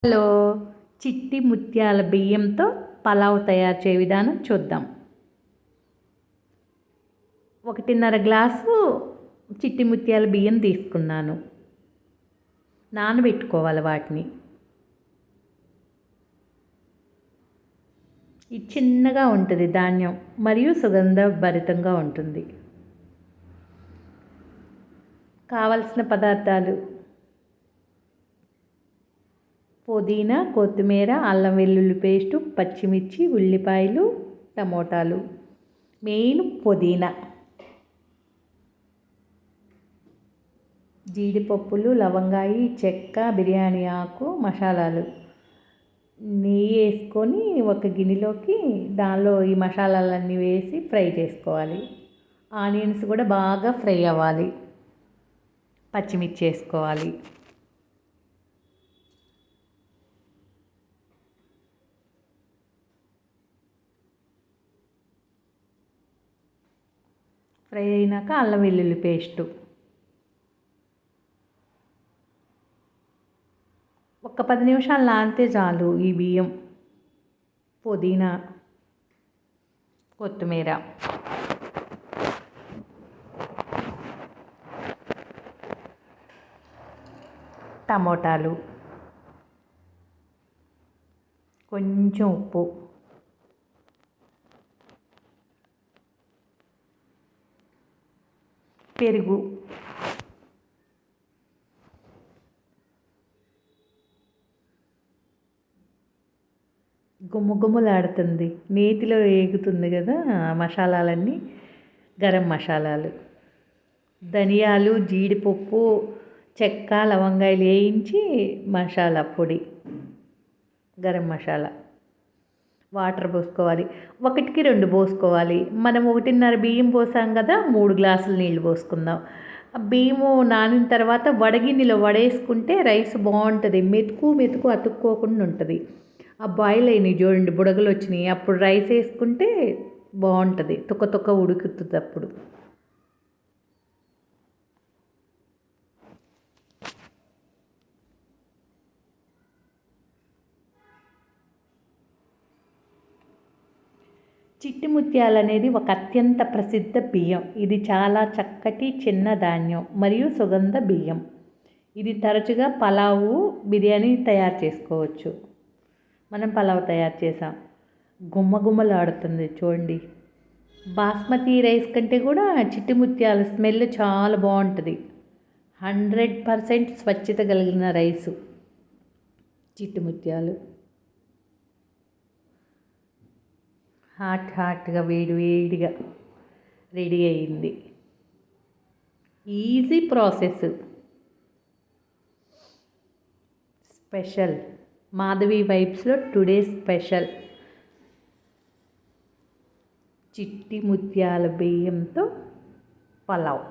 Hello, చిట్టి ముత్యాల బియ్యంతో పలావ్ తయారు చేయ విధానం చూద్దాం. 1.5 గ్లాసు చిట్టి ముత్యాల బియ్యం తీసుకున్నాను. నానబెట్టుకోవాలి వాటిని. ఇది చిన్నగా ఉంటుంది ధాన్యం మరియు సుగంధ భరితంగా ఉంటుంది. కావలసిన పదార్థాలు: పుదీనా, కొత్తిమీర, అల్లం వెల్లుల్లి పేస్టు, పచ్చిమిర్చి, ఉల్లిపాయలు, టమోటాలు. మెయిన్ పుదీనా, జీడిపప్పులు, లవంగాయి, చెక్క, బిర్యానీ ఆకు, మసాలాలు. నెయ్యి వేసుకొని ఒక గిన్నెలోకి దానిలో ఈ మసాలాలన్నీ వేసి ఫ్రై చేసుకోవాలి. ఆనియన్స్ కూడా బాగా ఫ్రై అవ్వాలి. పచ్చిమిర్చి వేసుకోవాలి. ఫ్రై అయినాక అల్లం వెల్లుల్లి పేస్టు. ఒక 10 నిమిషాలు నానితే చాలు ఈ బియ్యం. పుదీనా, కొత్తిమీర, టమోటాలు, కొంచెం ఉప్పు, పెరుగు, గుమ్మగుమ్మలాడుతుంది, నేతిలో వేగుతుంది కదా మసాలాలన్నీ. గరం మసాలాలు, ధనియాలు, జీడిపప్పు, చెక్క, లవంగాయలు వేయించి మసాలా పొడి, గరం మసాలా. వాటర్ పోసుకోవాలి. 1కి 2 పోసుకోవాలి. మనం 1.5 బియ్యం పోసాం కదా, 3 గ్లాసులు నీళ్ళు పోసుకుందాం. బియ్యము నానిన తర్వాత వడగిన్నెలో వడేసుకుంటే రైస్ బాగుంటుంది. మెతుకు అతుక్కోకుండా ఉంటుంది. ఆ బాయిల్ అయినాయి చూడండి, బుడగలు వచ్చినాయి, అప్పుడు రైస్ వేసుకుంటే బాగుంటుంది. తుక్క ఉడుకుతుంది అప్పుడు. చిట్టి ముత్యాలు అనేది ఒక అత్యంత ప్రసిద్ధ బియ్యం. ఇది చాలా చక్కటి చిన్న ధాన్యం మరియు సుగంధ బియ్యం. ఇది తరచుగా పలావు, బిర్యానీ తయారు చేసుకోవచ్చు. మనం పలావ్ తయారు చేసాం. గుమ్మగుమ్మలాడుతుంది చూడండి. బాస్మతి రైస్ కంటే కూడా చిట్టి ముత్యాల స్మెల్ చాలా బాగుంటుంది. 100% స్వచ్ఛత కలిగిన రైసు చిట్టి ముత్యాలు. హాట్గా వేడిగా రెడీ అయింది. Easy process. స్పెషల్ మాధవి వైబ్స్లో టుడే స్పెషల్ చిట్టి ముత్యాల బియ్యంతో పలావ్.